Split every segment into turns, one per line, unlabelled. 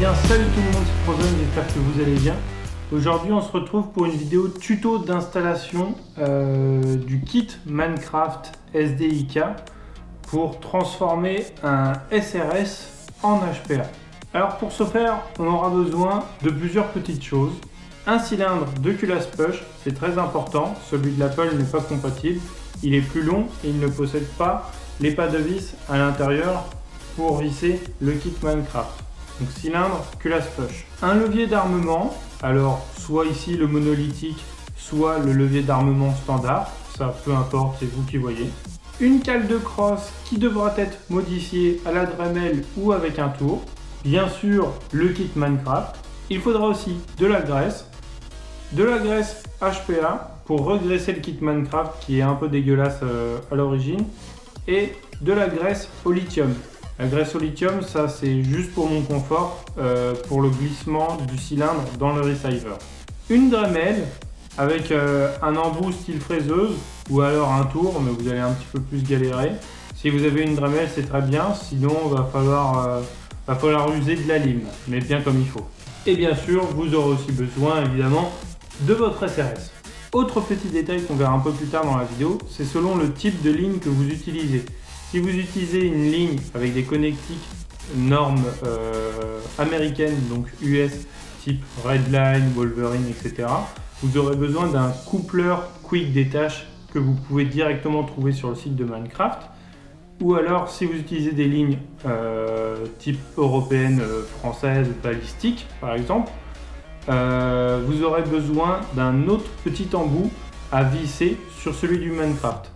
bien, salut tout le monde, c'est Frozone, j'espère que vous allez bien. Aujourd'hui on se retrouve pour une vidéo tuto d'installation du kit Minecraft SDIK pour transformer un SRS en HPA. Alors pour ce faire, on aura besoin de plusieurs petites choses. Un cylindre de culasse push, c'est très important, celui de l'Apple n'est pas compatible. Il est plus long et il ne possède pas les pas de vis à l'intérieur pour visser le kit Minecraft. Donc cylindre, culasse push. Un levier d'armement, alors soit ici le monolithique, soit le levier d'armement standard, ça peu importe, c'est vous qui voyez. Une cale de crosse qui devra être modifiée à la Dremel ou avec un tour. Bien sûr, le kit Minecraft. Il faudra aussi de la graisse HPA pour regraisser le kit Minecraft qui est un peu dégueulasse à l'origine, et de la graisse au lithium. La graisse au lithium, ça c'est juste pour mon confort, pour le glissement du cylindre dans le receiver. Une Dremel avec un embout style fraiseuse ou alors un tour, mais vous allez un petit peu plus galérer. Si vous avez une Dremel, c'est très bien, sinon il va falloir user de la lime, mais bien comme il faut. Et bien sûr, vous aurez aussi besoin évidemment de votre SRS. Autre petit détail qu'on verra un peu plus tard dans la vidéo, c'est selon le type de ligne que vous utilisez. Si vous utilisez une ligne avec des connectiques normes américaines, donc US, type Redline, Wolverine, etc., vous aurez besoin d'un coupleur Quick Detach que vous pouvez directement trouver sur le site de Minecraft. Ou alors, si vous utilisez des lignes type européenne, française, balistique, par exemple, vous aurez besoin d'un autre petit embout à visser sur celui du Minecraft.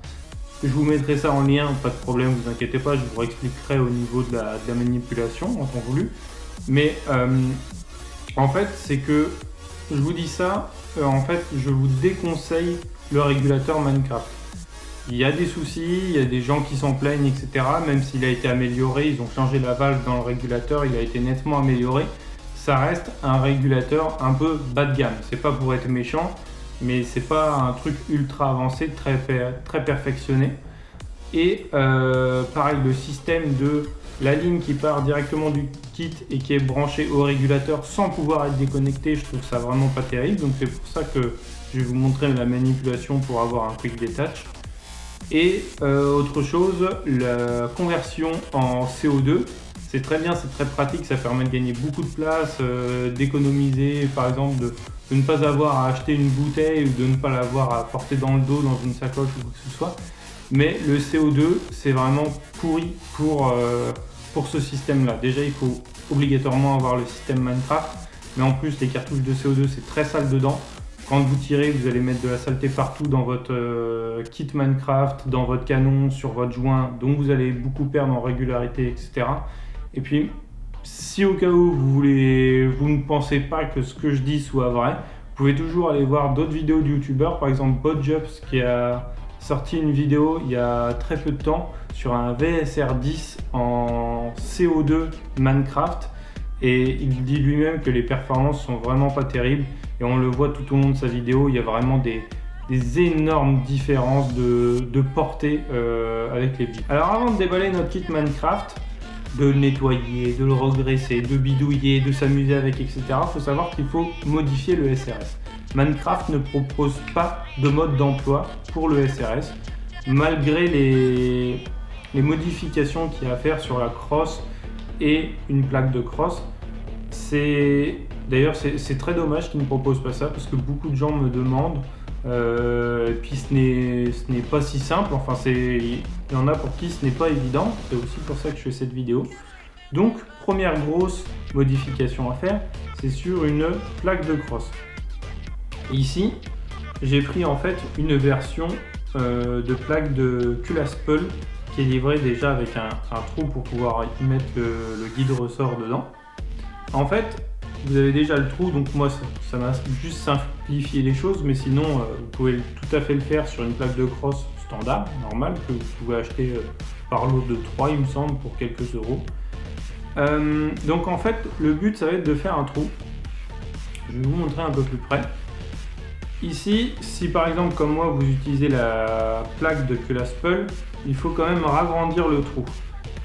Je vous mettrai ça en lien, pas de problème, vous inquiétez pas, je vous expliquerai au niveau de la manipulation en temps voulu. Mais en fait, c'est que je vous dis ça, en fait, je vous déconseille le régulateur Minecraft. Il y a des soucis, il y a des gens qui s'en plaignent, etc. Même s'il a été amélioré, ils ont changé la valve dans le régulateur, il a été nettement amélioré. Ça reste un régulateur un peu bas de gamme. C'est pas pour être méchant, mais c'est pas un truc ultra avancé, très perfectionné. Et pareil, le système de la ligne qui part directement du kit et qui est branchée au régulateur sans pouvoir être déconnecté, je trouve ça vraiment pas terrible. Donc c'est pour ça que je vais vous montrer la manipulation pour avoir un quick detach. Et autre chose, la conversion en CO2, c'est très bien, c'est très pratique, ça permet de gagner beaucoup de place, d'économiser, par exemple de ne pas avoir à acheter une bouteille ou de ne pas l'avoir à porter dans le dos, dans une sacoche ou quoi que ce soit. Mais le CO2, c'est vraiment pourri pour ce système-là. Déjà, il faut obligatoirement avoir le système Minecraft, mais en plus, les cartouches de CO2, c'est très sale dedans. Quand vous tirez, vous allez mettre de la saleté partout dans votre kit Minecraft, dans votre canon, sur votre joint, donc vous allez beaucoup perdre en régularité, etc. Et puis, si au cas où vous ne pensez pas que ce que je dis soit vrai, vous pouvez toujours aller voir d'autres vidéos de youtubeurs, par exemple Bodjups qui a sorti une vidéo il y a très peu de temps sur un VSR 10 en CO2 Minecraft, et il dit lui-même que les performances sont vraiment pas terribles, et on le voit tout au long de sa vidéo, il y a vraiment des énormes différences de portée avec les billes. Alors avant de déballer notre kit Minecraft, de le nettoyer, de le regraisser, de bidouiller, de s'amuser avec, etc., il faut savoir qu'il faut modifier le SRS. Minecraft ne propose pas de mode d'emploi pour le SRS, malgré les modifications qu'il y a à faire sur la crosse et une plaque de crosse. D'ailleurs, c'est très dommage qu'ils ne proposent pas ça, parce que beaucoup de gens me demandent, et puis ce n'est pas si simple, enfin il y en a pour qui ce n'est pas évident, c'est aussi pour ça que je fais cette vidéo. Donc première grosse modification à faire, c'est sur une plaque de crosse. Ici j'ai pris en fait une version de plaque de culasse Peul qui est livrée déjà avec un trou pour pouvoir y mettre le guide ressort dedans. En fait, vous avez déjà le trou, donc moi ça m'a juste simplifié les choses, mais sinon vous pouvez tout à fait le faire sur une plaque de crosse standard, normale, que vous pouvez acheter par lot de 3 il me semble, pour quelques euros. Donc en fait le but ça va être de faire un trou. Je vais vous montrer un peu plus près. Ici, si par exemple comme moi vous utilisez la plaque de culasse Peul, il faut quand même ragrandir le trou.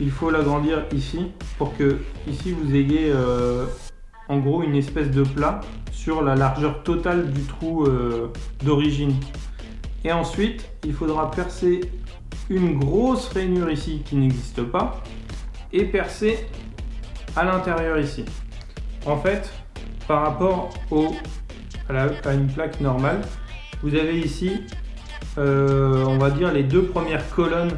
Il faut l'agrandir ici pour que ici vous ayez en gros une espèce de plat sur la largeur totale du trou d'origine. Et ensuite, il faudra percer une grosse rainure ici qui n'existe pas et percer à l'intérieur ici. En fait, par rapport à une plaque normale, vous avez ici, on va dire, les deux premières colonnes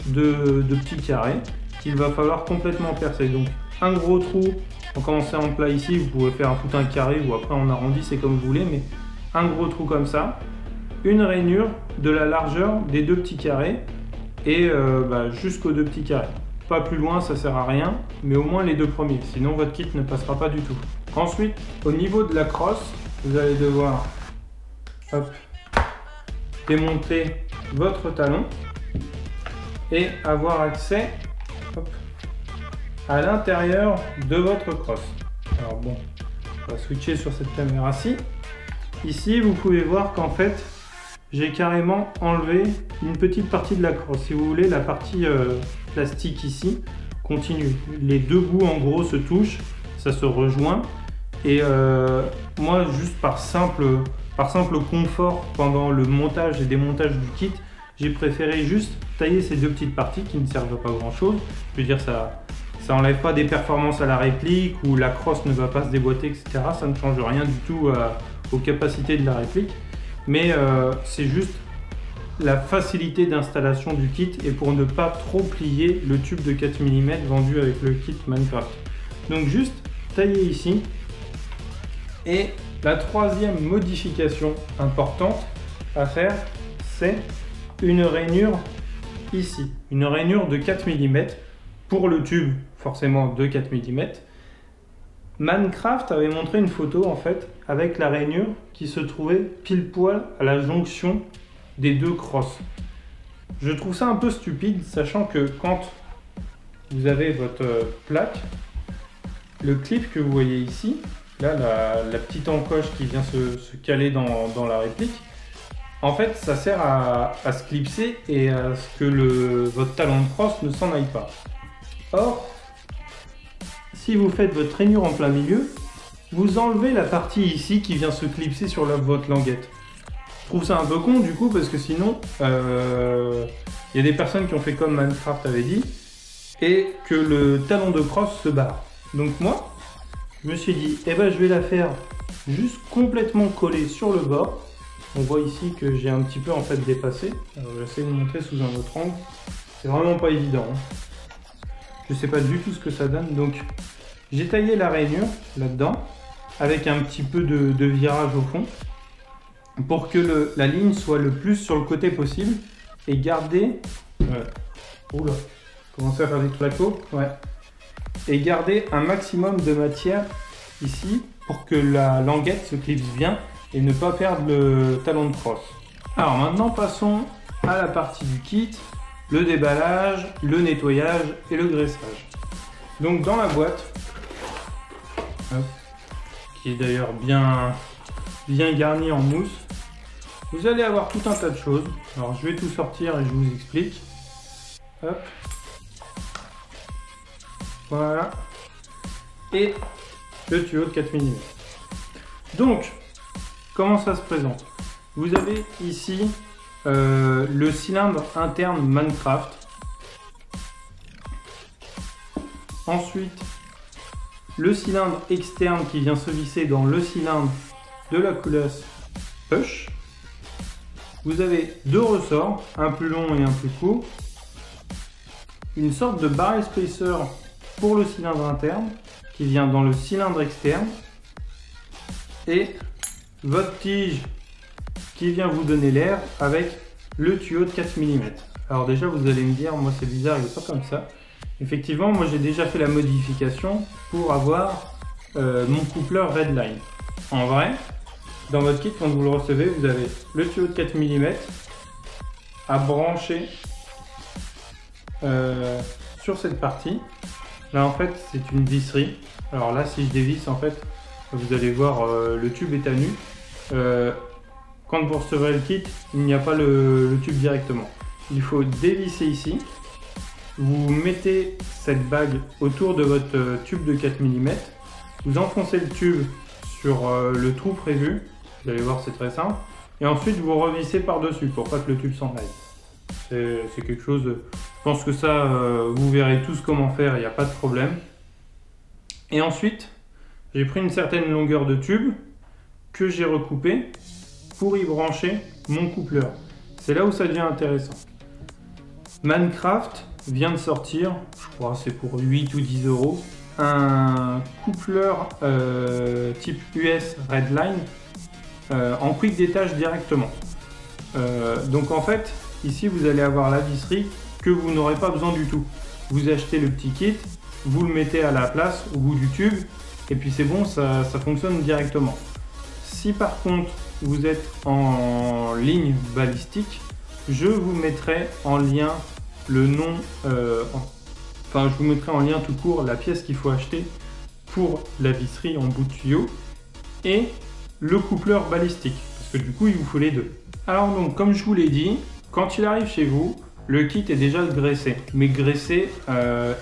de petits carrés qu'il va falloir complètement percer. Donc un gros trou, en commençant en plat ici, vous pouvez faire tout un carré ou après on arrondit, c'est comme vous voulez, mais un gros trou comme ça, une rainure de la largeur des deux petits carrés et jusqu'aux deux petits carrés. Pas plus loin, ça sert à rien, mais au moins les deux premiers, sinon votre kit ne passera pas du tout. Ensuite, au niveau de la crosse, vous allez devoir démonter votre talon et avoir accès à l'intérieur de votre crosse. Alors bon, on va switcher sur cette caméra-ci. Ici, vous pouvez voir qu'en fait, j'ai carrément enlevé une petite partie de la crosse. Si vous voulez, la partie plastique ici continue. Les deux bouts en gros se touchent, ça se rejoint. Et moi, juste par simple confort pendant le montage et démontage du kit, j'ai préféré juste tailler ces deux petites parties qui ne servent pas grand chose. Je veux dire, ça enlève pas des performances à la réplique ou la crosse ne va pas se déboîter, etc. Ça ne change rien du tout aux capacités de la réplique. Mais c'est juste la facilité d'installation du kit et pour ne pas trop plier le tube de 4 mm vendu avec le kit Minecraft. Donc juste tailler ici. Et la troisième modification importante à faire, c'est une rainure ici. Une rainure de 4 mm pour le tube, forcément de 4 mm. Minecraft avait montré une photo en fait avec la rainure qui se trouvait pile poil à la jonction des deux crosses. Je trouve ça un peu stupide, sachant que quand vous avez votre plaque, le clip que vous voyez ici, là la petite encoche qui vient se caler dans la réplique, en fait ça sert à se clipser et à ce que votre talon de crosse ne s'en aille pas. Or, si vous faites votre rainure en plein milieu, vous enlevez la partie ici qui vient se clipser sur votre languette. Je trouve ça un peu con du coup parce que sinon, y a des personnes qui ont fait comme Minecraft avait dit et que le talon de crosse se barre. Donc moi, je me suis dit, je vais la faire juste complètement collée sur le bord. On voit ici que j'ai un petit peu en fait dépassé. Alors, j'essaie de vous montrer sous un autre angle. C'est vraiment pas évident. Je sais pas du tout ce que ça donne. Donc j'ai taillé la rainure là-dedans avec un petit peu de virage au fond pour que la ligne soit le plus sur le côté possible et garder... Oula, commencer à faire des claquots. Ouais. Et garder un maximum de matière ici pour que la languette se clipse bien et ne pas perdre le talon de crosse. Alors maintenant passons à la partie du kit, le déballage, le nettoyage et le graissage. Donc dans la boîte, qui est d'ailleurs bien garnie en mousse, vous allez avoir tout un tas de choses. Alors je vais tout sortir et je vous explique. Hop. Voilà. Et le tuyau de 4 mm. Donc, comment ça se présente? Vous avez ici le cylindre interne Minecraft. Ensuite, le cylindre externe qui vient se visser dans le cylindre de la culasse Push. Vous avez deux ressorts, un plus long et un plus court. Une sorte de barrel spacer pour le cylindre interne qui vient dans le cylindre externe. Et votre tige qui vient vous donner l'air avec le tuyau de 4 mm. Alors déjà vous allez me dire, moi c'est bizarre, il n'est pas comme ça. Effectivement, moi j'ai déjà fait la modification pour avoir mon coupleur Redline. En vrai, dans votre kit, quand vous le recevez, vous avez le tuyau de 4 mm à brancher sur cette partie. Là en fait c'est une visserie. Alors là si je dévisse en fait, vous allez voir le tube est à nu. Quand vous recevrez le kit, il n'y a pas le tube directement. Il faut dévisser ici. Vous mettez cette bague autour de votre tube de 4 mm vous enfoncez le tube sur le trou prévu, vous allez voir c'est très simple, et ensuite vous revissez par-dessus pour pas que le tube s'en aille. C'est quelque chose, je pense que ça vous verrez tous comment faire, il n'y a pas de problème. Et ensuite, j'ai pris une certaine longueur de tube que j'ai recoupé pour y brancher mon coupleur. C'est là où ça devient intéressant. Manncraft vient de sortir, je crois c'est pour 8 ou 10 euros, un coupleur type US Redline en quick détache directement. Donc en fait, ici vous allez avoir la visserie que vous n'aurez pas besoin du tout. Vous achetez le petit kit, vous le mettez à la place au bout du tube et puis c'est bon, ça fonctionne directement. Si par contre vous êtes en ligne balistique, je vous mettrai en lien le nom, enfin je vous mettrai en lien tout court la pièce qu'il faut acheter pour la visserie en bout de tuyau et le coupleur balistique, parce que du coup il vous faut les deux. Alors donc comme je vous l'ai dit, quand il arrive chez vous, le kit est déjà graissé. Mais graissé,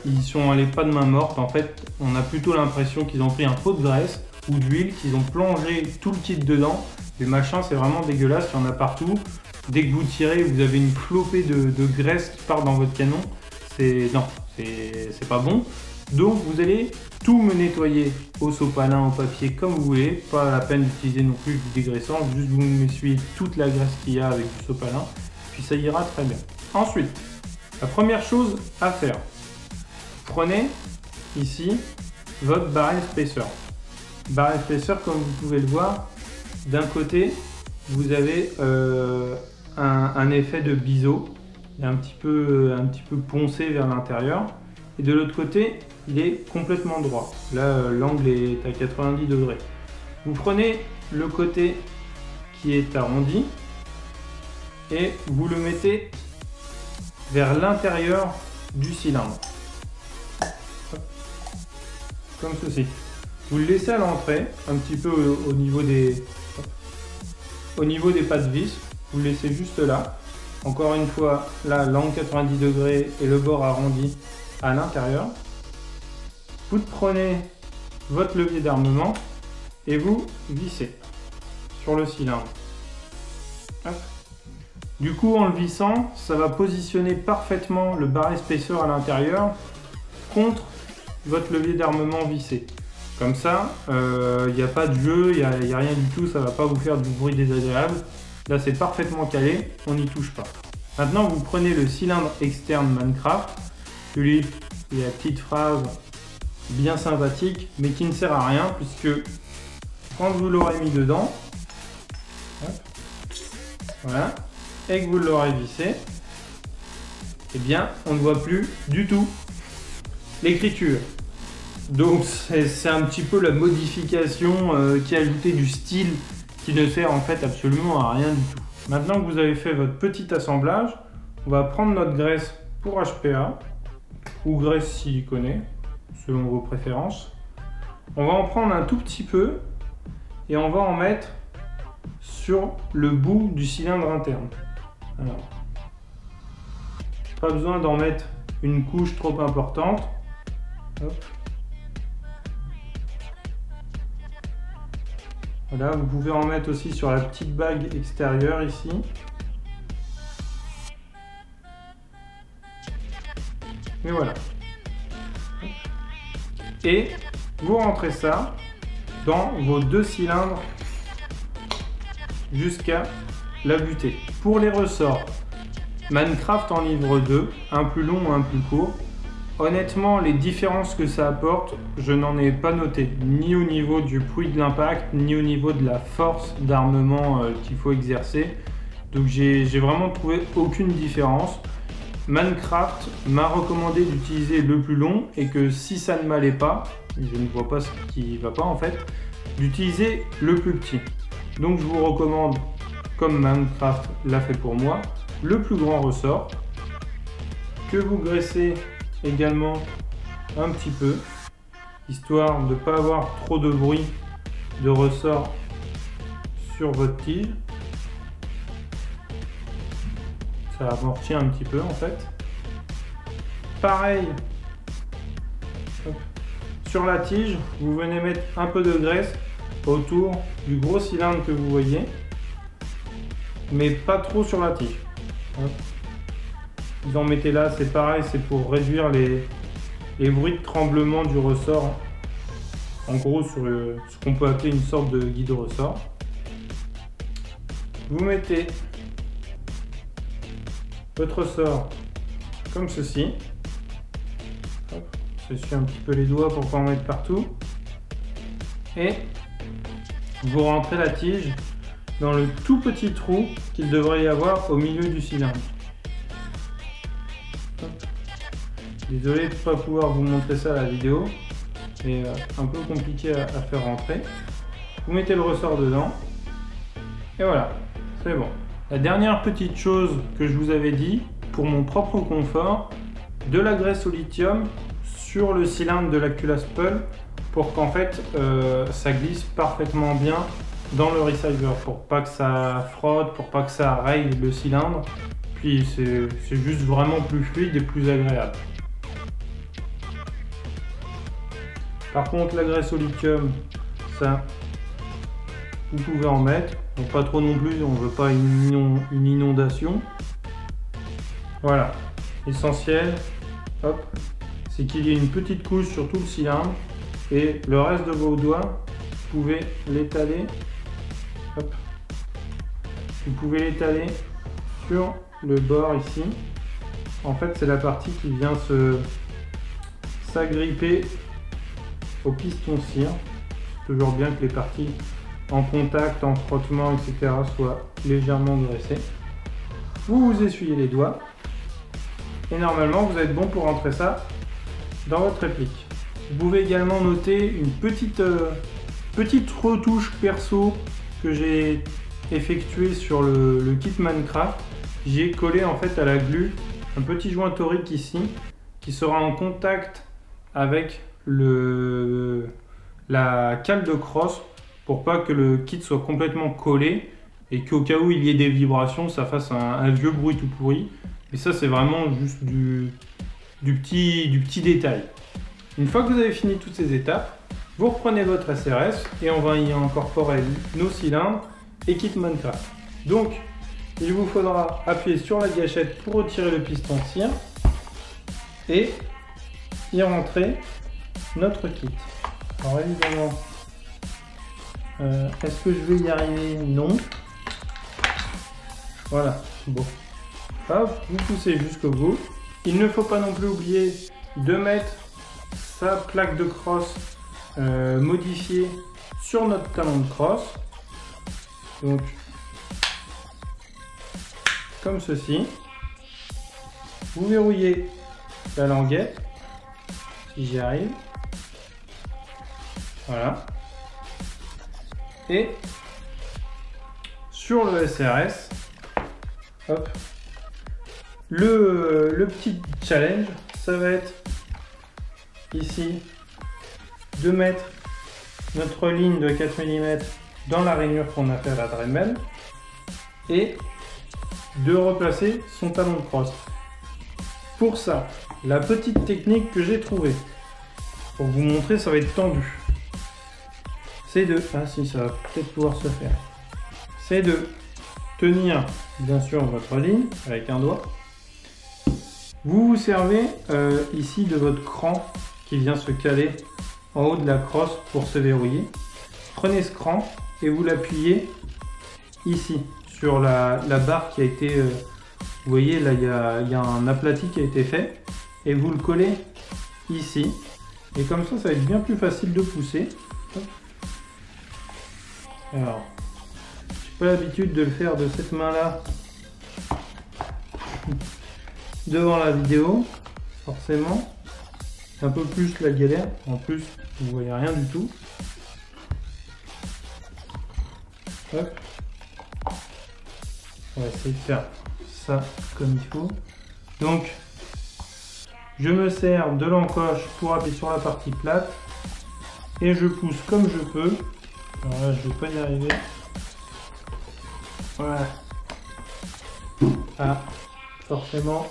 ils sont allés pas de main morte. En fait, on a plutôt l'impression qu'ils ont pris un pot de graisse ou d'huile, qu'ils ont plongé tout le kit dedans. Les machins, c'est vraiment dégueulasse, il y en a partout. Dès que vous tirez, vous avez une flopée de graisse qui part dans votre canon. Non, c'est pas bon. Donc vous allez tout me nettoyer au sopalin, au papier, comme vous voulez. Pas la peine d'utiliser non plus du dégraissant, juste vous m'essuyez toute la graisse qu'il y a avec du sopalin. Puis ça ira très bien. Ensuite, la première chose à faire, prenez ici votre barrel spacer. Barrel spacer, comme vous pouvez le voir, d'un côté, vous avez un effet de biseau, un petit peu poncé vers l'intérieur, et de l'autre côté, il est complètement droit. Là, l'angle est à 90 degrés. Vous prenez le côté qui est arrondi et vous le mettez vers l'intérieur du cylindre. Hop. Comme ceci. Vous le laissez à l'entrée, un petit peu au niveau des pattes vis. Vous le laissez juste là. Encore une fois, là, l'angle 90 degrés et le bord arrondi à l'intérieur. Vous prenez votre levier d'armement et vous vissez sur le cylindre. Hop. Du coup, en le vissant, ça va positionner parfaitement le barrel spacer à l'intérieur contre votre levier d'armement vissé. Comme ça, il n'y a pas de jeu, il n'y a rien du tout, ça ne va pas vous faire du bruit désagréable. Là, c'est parfaitement calé, on n'y touche pas. Maintenant, vous prenez le cylindre externe Manncraft. Celui, il y a la petite phrase bien sympathique, mais qui ne sert à rien, puisque quand vous l'aurez mis dedans, hop, voilà, et que vous l'aurez vissé, eh bien on ne voit plus du tout l'écriture. Donc c'est un petit peu la modification qui a ajouté du style qui ne sert en fait absolument à rien du tout. Maintenant que vous avez fait votre petit assemblage, on va prendre notre graisse pour HPA ou graisse siliconée selon vos préférences. On va en prendre un tout petit peu et on va en mettre sur le bout du cylindre interne. Alors, pas besoin d'en mettre une couche trop importante. Hop. Voilà, vous pouvez en mettre aussi sur la petite bague extérieure ici. Et voilà. Et vous rentrez ça dans vos deux cylindres jusqu'à la butée. Pour les ressorts, Manncraft en livre 2, un plus long ou un plus court. Honnêtement, les différences que ça apporte, je n'en ai pas noté, ni au niveau du bruit de l'impact, ni au niveau de la force d'armement qu'il faut exercer. Donc j'ai vraiment trouvé aucune différence. Manncraft m'a recommandé d'utiliser le plus long et que si ça ne m'allait pas, je ne vois pas ce qui ne va pas en fait, d'utiliser le plus petit. Donc je vous recommande, comme Manncraft l'a fait pour moi, le plus grand ressort que vous graissez également un petit peu, histoire de ne pas avoir trop de bruit de ressort sur votre tige. Ça amortit un petit peu en fait. Pareil Sur la tige, vous venez mettre un peu de graisse autour du gros cylindre que vous voyez, mais pas trop sur la tige. Vous en mettez là, c'est pareil, c'est pour réduire les bruits de tremblement du ressort. En gros, sur ce qu'on peut appeler une sorte de guide ressort. Vous mettez votre ressort comme ceci. J'essuie un petit peu les doigts pour pas en mettre partout. Et vous rentrez la tige dans le tout petit trou qu'il devrait y avoir au milieu du cylindre. Désolé de ne pas pouvoir vous montrer ça à la vidéo. C'est un peu compliqué à faire rentrer. Vous mettez le ressort dedans. Et voilà, c'est bon. La dernière petite chose que je vous avais dit, pour mon propre confort, de la graisse au lithium sur le cylindre de la culasse Pull pour qu'en fait ça glisse parfaitement bien dans le receiver, pour pas que ça frotte, pour pas que ça raye le cylindre. Puis c'est juste vraiment plus fluide et plus agréable. Par contre, la graisse au lithium, ça, vous pouvez en mettre. Donc pas trop non plus, on veut pas une inondation. Voilà, l'essentiel, hop, c'est qu'il y ait une petite couche sur tout le cylindre et le reste de vos doigts, vous pouvez l'étaler. Hop, vous pouvez l'étaler sur le bord ici. En fait, c'est la partie qui vient s'agripper au piston cire. C'est toujours bien que les parties en contact, en frottement, etc. soient légèrement graissées. Vous vous essuyez les doigts et normalement vous êtes bon pour rentrer ça dans votre réplique. Vous pouvez également noter une petite retouche perso que j'ai effectuée sur le kit Minecraft. J'ai collé en fait à la glu un petit joint torique ici qui sera en contact avec la cale de crosse pour pas que le kit soit complètement collé et qu'au cas où il y ait des vibrations, ça fasse un vieux bruit tout pourri. Et ça, c'est vraiment juste du petit détail. Une fois que vous avez fini toutes ces étapes, vous reprenez votre SRS et on va y incorporer nos cylindres et kit Minecraft. Donc, il vous faudra appuyer sur la gâchette pour retirer le piston cire et y rentrer notre kit. Alors évidemment, est-ce que je vais y arriver? Non. Voilà, bon. Hop, vous poussez jusqu'au bout. Il ne faut pas non plus oublier de mettre sa plaque de crosse modifiée sur notre talon de crosse. Donc, comme ceci. Vous verrouillez la languette, si j'y arrive. Voilà. Et sur le SRS, hop, le petit challenge, ça va être ici de mettre notre ligne de 4 mm dans la rainure qu'on a fait à la Dremel et de replacer son talon de crosse. Pour ça, la petite technique que j'ai trouvée, pour vous montrer, ça va être tendu. C'est de, ah si, ça va peut-être pouvoir se faire. C'est de tenir, bien sûr, votre ligne avec un doigt. Vous vous servez ici de votre cran qui vient se caler en haut de la crosse pour se verrouiller. Prenez ce cran et vous l'appuyez ici sur la barre qui a été, vous voyez là il y a un aplati qui a été fait et vous le collez ici et comme ça va être bien plus facile de pousser. Alors, j'ai pas l'habitude de le faire de cette main là devant la vidéo, forcément c'est un peu plus la galère, en plus vous voyez rien du tout. Hop. On va essayer de faire ça comme il faut. Donc je me sers de l'encoche pour appuyer sur la partie plate et je pousse comme je peux. Alors là je vais pas y arriver. Voilà. Ah, forcément.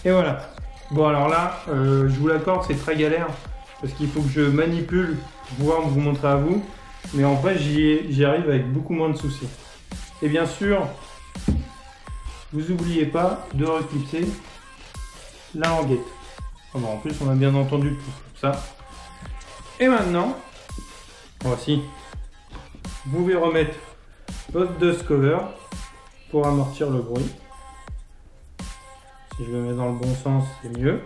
Et voilà. Bon alors là, je vous l'accorde, c'est très galère parce qu'il faut que je manipule pour pouvoir vous montrer à vous. Mais en vrai, j'y arrive avec beaucoup moins de soucis. Et bien sûr, vous n'oubliez pas de reclipser la languette. Oh bon, en plus, on a bien entendu tout ça. Et maintenant, voici, vous pouvez remettre votre dust cover pour amortir le bruit. Si je le mets dans le bon sens, c'est mieux.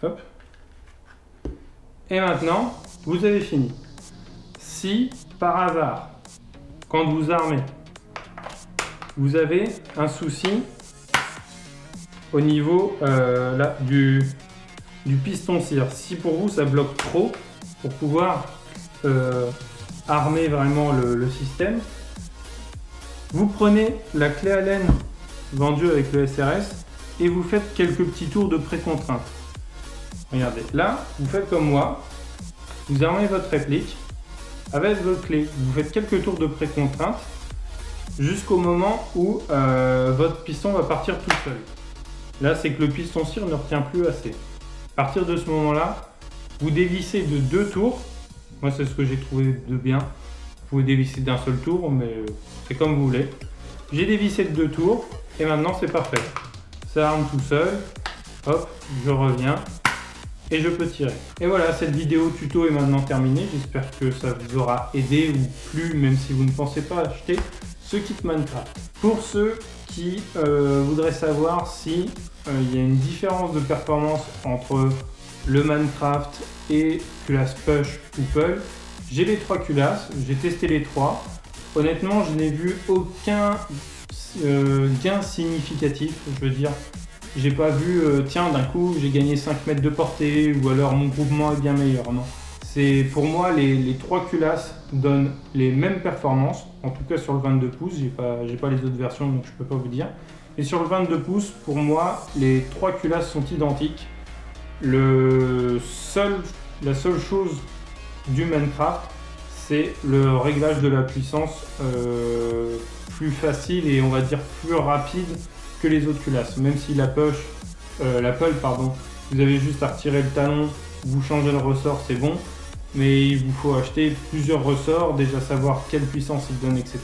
Hop. Et maintenant, vous avez fini. Si par hasard, quand vous armez, vous avez un souci au niveau là, du piston cire, si pour vous ça bloque trop pour pouvoir armer vraiment le système, vous prenez la clé Allen vendue avec le SRS et vous faites quelques petits tours de pré-contrainte. Regardez, là, vous faites comme moi, vous armez votre réplique avec votre clé, vous faites quelques tours de pré-contrainte jusqu'au moment où votre piston va partir tout seul. Là, c'est que le piston cire ne retient plus assez. À partir de ce moment-là, vous dévissez de 2 tours. Moi, c'est ce que j'ai trouvé de bien. Vous pouvez dévisser d'un seul tour, mais c'est comme vous voulez. J'ai dévissé de 2 tours et maintenant c'est parfait. Ça arme tout seul. Hop, je reviens et je peux tirer. Et voilà, cette vidéo tuto est maintenant terminée. J'espère que ça vous aura aidé ou plu, même si vous ne pensez pas acheter ce kit Minecraft. Pour ceux qui voudraient savoir si il y a une différence de performance entre le Minecraft et culasse push ou pull, j'ai les 3 culasses, j'ai testé les 3. Honnêtement, je n'ai vu aucun gain significatif. Je veux dire, j'ai pas vu, tiens, d'un coup, j'ai gagné 5 mètres de portée ou alors mon groupement est bien meilleur. Non. Pour moi, les 3 culasses donnent les mêmes performances, en tout cas sur le 22 pouces. J'ai pas les autres versions, donc je peux pas vous dire. Et sur le 22 pouces, pour moi, les 3 culasses sont identiques. La seule chose du Minecraft, c'est le réglage de la puissance plus facile et on va dire plus rapide que les autres culasses. Même si la pull, pardon, vous avez juste à retirer le talon, vous changez le ressort, c'est bon. Mais il vous faut acheter plusieurs ressorts, déjà savoir quelle puissance il donne, etc.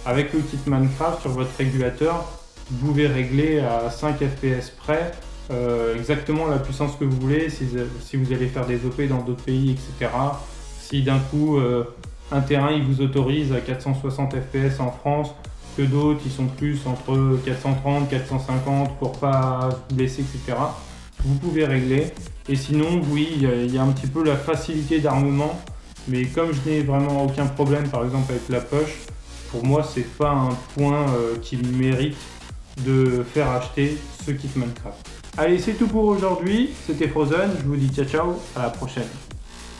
Avec le kit Minecraft sur votre régulateur, vous pouvez régler à 5 fps près exactement la puissance que vous voulez, si vous allez faire des OP dans d'autres pays, etc. Si d'un coup un terrain il vous autorise à 460 fps en France, que d'autres ils sont plus entre 430, 450 pour pas se blesser, etc. Vous pouvez régler. Et sinon, oui, il y a un petit peu la facilité d'armement, mais comme je n'ai vraiment aucun problème, par exemple avec la push, pour moi c'est pas un point qui mérite de faire acheter ce kit Minecraft. Allez, c'est tout pour aujourd'hui, c'était Frozen, je vous dis ciao ciao, à la prochaine.